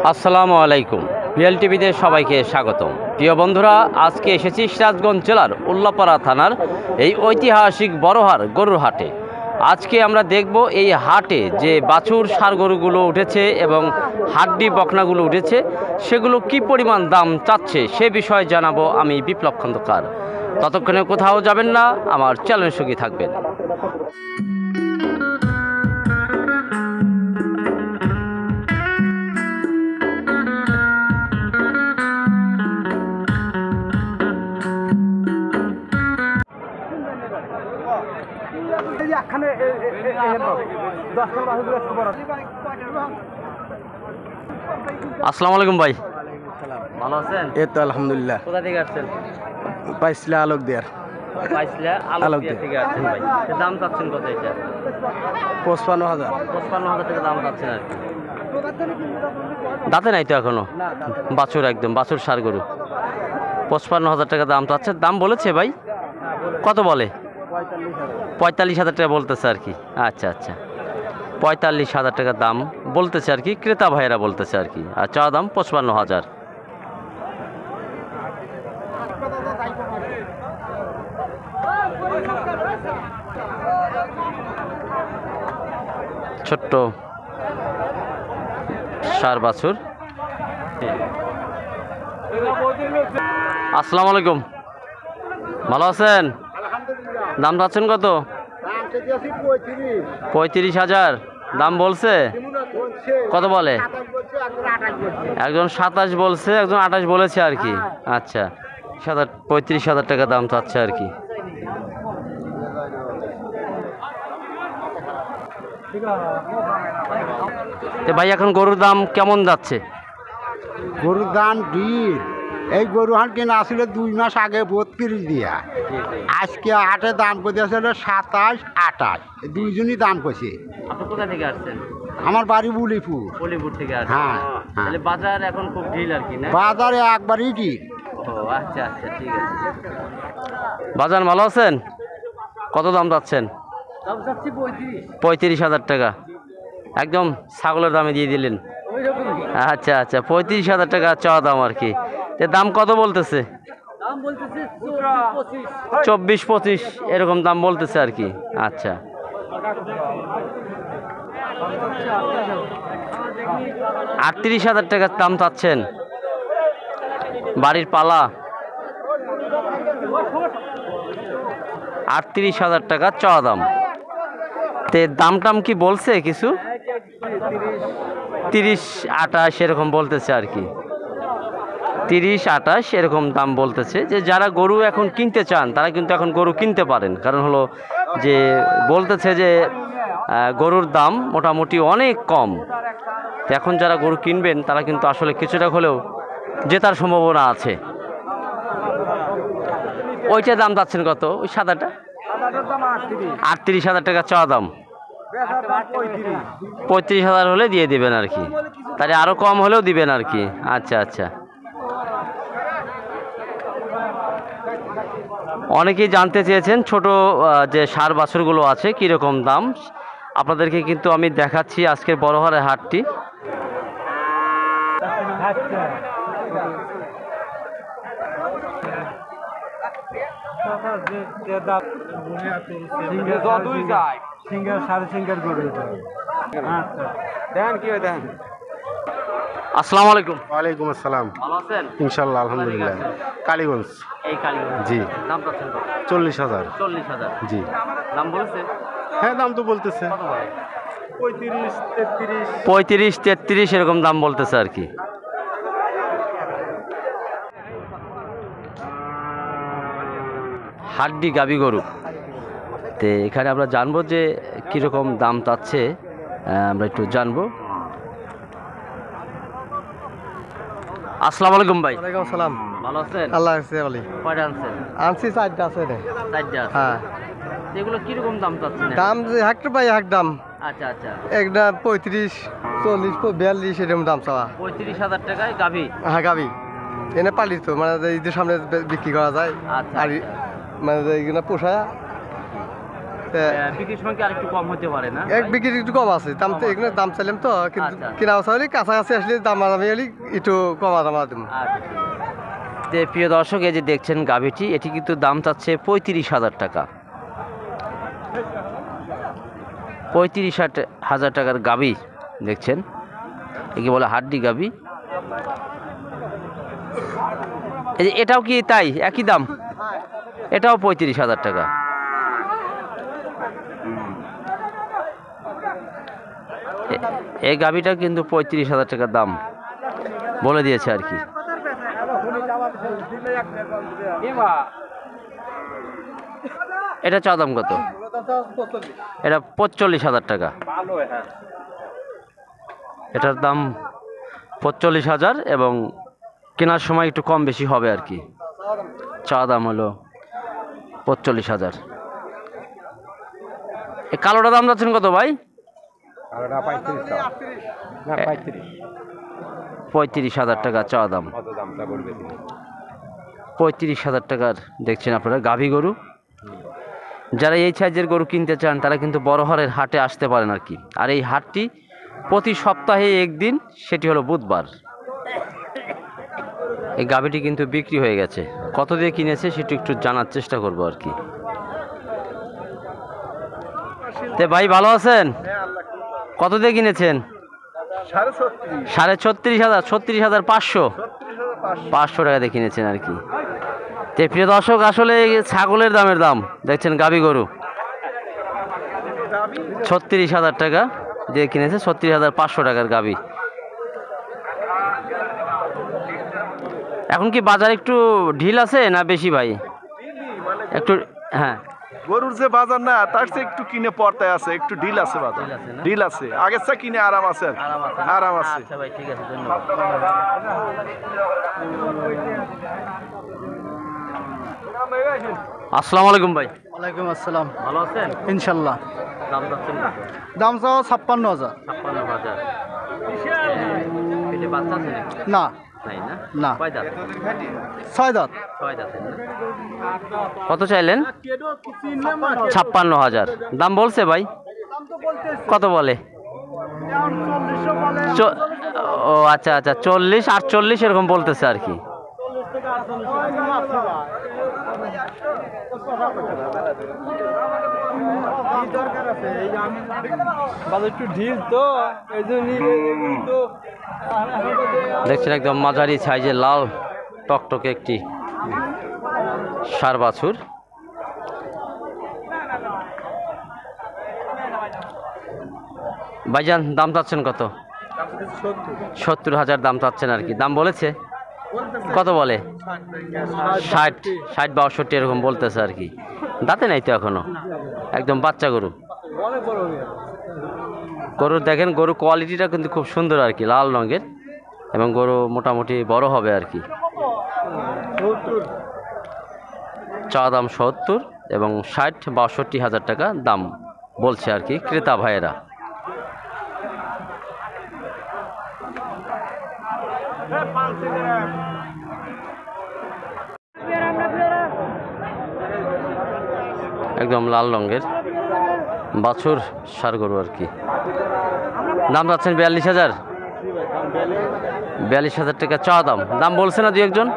আসসালামু আলাইকুম। রিয়েল টিভিতে সবাইকে স্বাগতম। প্রিয় বন্ধুরা, আজকে এসেছি সিরাজগঞ্জ জেলার উল্লাপাড়া থানার এই ঐতিহাসিক বড়হার গরুর হাটে। আজকে আমরা দেখব এই হাটে যে বাছুর ষাঁড় গরুগুলো উঠেছে এবং হাড্ডি বকনাগুলো উঠেছে সেগুলো কি পরিমাণ দাম চাচ্ছে সে বিষয়ে জানাবো আমি বিপ্লব খন্দকার। ততক্ষণে কোথাও যাবেন না, আমার চ্যানেলের সঙ্গে থাকবেন। আসসালামু আলাইকুম ভাই, ভালো আছেন? এই তো আলহামদুলিল্লাহ। কোথা থেকে আসছেন? পাইছিলা আলোক দেয়ার পাইছিলা আলোক থেকে আসছেন ভাই। দাম চাচ্ছেন কত? এটা 55,000। 55,000 টাকা দাম চাচ্ছেন আর কি। দাঁতে নাই তো এখনো? বাছুর, একদম বাছুর ষাঁড় গরু। 55,000 টাকা দাম চাচ্ছে। দাম বলেছে ভাই? কত বলে? 45,000 টাকা বলতেছে আর কি। আচ্ছা আচ্ছা, 45,000 টাকা দাম বলতেছে আর কি, ক্রেতা ভাইয়েরা বলতেছে আর কি। আর চা দাম 55,000। ছোট্ট ষাঁড় বাছুর। আসসালামু আলাইকুম, ভালো আছেন? দাম চাচ্ছেন কত? 35,000 দাম বলছে। কত বলে? একজন 27 বলছে, একজন 28 বলেছে আর কি। আচ্ছা, 35,000 টাকা দাম চাচ্ছে আর কি। ভাই এখন গরুর দাম কেমন যাচ্ছে? গরুর দাম এই গরু হাট কিনা আসলে 2 মাস আগে 32 দিয়া, আজকে হাটে দাম করতে আসলে 27, 28, দুইজনই দাম করছে। আপনি কোথা থেকে আসছেন? আমার বাড়ি বুলিপুর। বলিপুর থেকে আসছেন? হ্যাঁ, তাহলে বাজার এখন খুব ঢিল আর কি না? বাজারে একবারই ঢিল। ও আচ্ছা আচ্ছা, ঠিক আছে। বাজার ভালো আছেন? কত দাম যাচ্ছেন? 35,000 টাকা, একদম ছাগলের দামে দিয়ে দিলেন। আচ্ছা আচ্ছা, 35,000 টাকা চাওয়া দাম আর কি। দাম কত বলতেছে? 24-25 এরকম দাম বলতেছে আর কি। আচ্ছা, 38,000 টাকার দাম চাচ্ছেন। বাড়ির পালা। 38,000 টাকা চাওয়া দাম। দাম টাম কি বলছে কিছু? 30-28 এরকম বলতেছে আর কি। 30-28 এরকম দাম বলতেছে। যে যারা গরু এখন কিনতে চান তারা কিন্তু এখন গরু কিনতে পারেন, কারণ হলো যে বলতেছে যে গরুর দাম মোটামুটি অনেক কম। এখন যারা গরু কিনবেন তারা কিন্তু আসলে কিছুটা হলেও জেতার সম্ভাবনা আছে। ওইটার দাম যাচ্ছেন কত? ওই সাদাটা 38,000 টাকা চাওয়া দাম। 35,000 হলে দিয়ে দিবেন আর কি, তাহলে আরো কম হলেও দিবেন আর কি। আচ্ছা আচ্ছা, অনেকেই জানতে চেয়েছেন ছোট যে ষাঁড় বাছুরগুলো আছে কীরকম দাম। আপনাদেরকে কিন্তু আমি দেখাচ্ছি আজকের বড়হারের হাটটি। আসসালামু আলাইকুম। ওয়ালাইকুম আসসালাম। ভালো আছেন? ইনশাল্লাহ আলহামদুলিল্লাহ। কালীগঞ্জ। এই কালীগঞ্জ। জি। দাম চাচ্ছেন কত? 40,000। 40,000 জি। দাম বলছে? হ্যাঁ, দাম তো বলতেছে। 35-33 এরকম দাম বলতেছে আর কি। হাড্ডি গাবি গরু। এখানে আমরা জানবো যে কীরকম দাম চাচ্ছে, আমরা একটু জানবো। আসসালামু আলাইকুম ভাই। ওয়ালাইকুম আসসালাম। ভালো আছেন? আল্লাহ আছে বলি। কয়টা আনছেন? আনছি 4টা আছে রে। 4টা আছে? হ্যাঁ। এগুলো কিরকম দাম চাচ্ছেন? দাম হেক্টর বাই হেক্টর দাম। আচ্ছা আচ্ছা, একটা 35, 40, 42 এরকম দাম চাওয়া। 35,000 টাকায় গাভী? হ্যাঁ, গাবি এনে পালিত, মানে ঈদের সামনে বিক্রি করা যায়। আচ্ছা, আর মানে এইগুলো পোষায় বিক্রির সময় কি আরেকটু কম হতে পারে না? এক বিক্রি একটু কম আছে, দাম তো এখানে দাম চাইলাম তো, কিন্তু আচ্ছা। কিনা বছর হলে কাছাকাছি আসলে দাম আমি হলে একটু কমা দামা দেবো। আচ্ছা, ঠিক আছে। যে প্রিয় দর্শক, এই যে দেখছেন গাভীটি, এটি কিন্তু দাম চাচ্ছে 35,000 টাকা। 35,000 টাকার গাভী দেখছেন, একে বলে হাড্ডি গাভী। এই যে এটাও কি তাই একই দাম? এটাও 35,000 টাকা। এই গাভীটা কিন্তু 35,000 টাকার দাম বলে দিয়েছে আর কি। এটা চা দাম কত? এটা 45,000 টাকা। এটার দাম 45,000 এবং কেনার সময় একটু কম বেশি হবে আর কি। চা দাম হলো 45,000। এই কালোটা দাম যাচ্ছেন কত ভাই? 35,000 টাকা চা দাম। 35,000 টাকার দেখছেন আপনারা গাভী গরু। যারা এই সাইজের গরু কিনতে চান তারা কিন্তু বড়হারের হাটে আসতে পারেন আর কি। আর এই হাটটি প্রতি সপ্তাহে একদিন, সেটি হলো বুধবার। এই গাভীটি কিন্তু বিক্রি হয়ে গেছে। কত দিয়ে কিনেছে সেটি একটু জানার চেষ্টা করবো আর কি। তে ভাই ভালো আছেন? কত দিয়ে কিনেছেন? 36,500। 500 টাকা দিয়ে কিনেছেন আর কি। তে প্রিয় দর্শক, আসলে ছাগলের দামের দাম দেখছেন, গাভী গরু 36,000 টাকা দিয়ে কিনেছে। 36,500 টাকার গাভী। এখন কি বাজার একটু ঢিল আছে না বেশি ভাই? একটু, হ্যাঁ, গরুর যে বাজার না তার চেয়ে একটু কিনে পড়তায় আছে, একটু ঢিল আছে বাজার, ঢিল আছে না? ঢিল আছে। আগের চেয়ে কিনে আরাম আছে আর কি। আরাম আছে। আচ্ছা ভাই, ঠিক আছে, ধন্যবাদ। আসসালামু আলাইকুম ভাই। ওয়ালাইকুম আসসালাম। ভালো আছেন? ইনশাল্লাহ। দাম যাচ্ছেন কত? দাম চাও 56,000। 56,000। পেটে বাচ্চা আছে নাকি? না, তাই না? না। কয় দাঁত? 6 দাঁত। 6 দাঁত না? কত চাইলেন? 56,000 দাম বলছে ভাই? কত বলে? ও আচ্ছা আচ্ছা, 40, 48 এরকম বলতেছে আর কি। একটু ঢিল তো, এই জন্য দেখছেন একদম মাঝারি সাইজের লাল টকটকে একটি ষাঁড় বাছুর। ভাইজান দাম চাচ্ছেন কত? 70,000 দাম চাচ্ছেন আর কি। দাম বলেছে কত? বলে 60, 62 এরকম বলতেছে আর কি। দাঁতে নাই তো এখনো, একদম বাচ্চা গরু। গরুর দেখেন, গরু কোয়ালিটিটা কিন্তু খুব সুন্দর আর কি, লাল রঙের, এবং গরু মোটামুটি বড় হবে আর কি। চা দাম 70 এবং 60-62,000 টাকা দাম বলছে আর কি ক্রেতা ভাইয়েরা। একদম লাল রঙের বাছুর ষাঁড় গরু আর কি। দাম যাচ্ছেন 42,000। 42,000 টাকা চা দাম। দাম বলছে না দু একজন?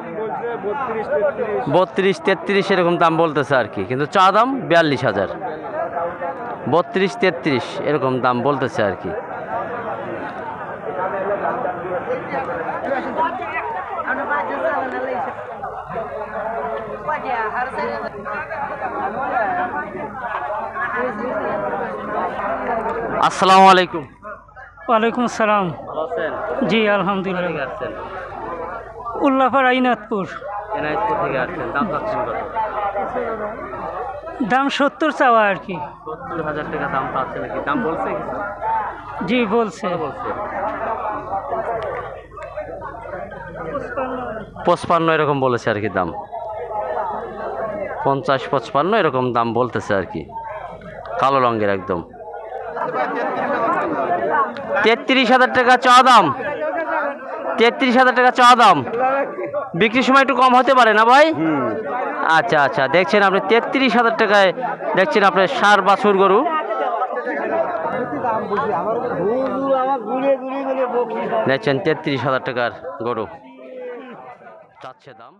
32, 33 এরকম দাম বলতেছে আর কি, কিন্তু চা দাম 42,000। 32, 33 এরকম দাম বলতেছে আর কি। আসসালামু আলাইকুম। ওয়ালাইকুম আসসালাম। ভালো আছেন? জি আলহামদুলিল্লাহ। আসছেন উল্লাপাড়া ইনাতপুর। এনআইএসপি থেকে আসছেন। দাম চাচ্ছেন কত? দাম 70 চাওয়া আর কি। 70,000 টাকা দাম পাচ্ছে নাকি? দাম বলছে কিছু? জি বলছে। কত বলছে? 55 এরকম বলেছে আর কি দাম। 50-55 এরকম দাম বলতেছে আর কি। কালো রঙের একদম। 33,000 টাকা চা দাম। 33,000 টাকা চা দাম। বিক্রির সময় একটু কম হতে পারে না ভাই? আচ্ছা আচ্ছা, দেখছেন আপনি 33,000 টাকায় দেখছেন আপনার সার বাছুর গরু। দেখছেন 33,000 টাকার গরু চাচ্ছে দাম।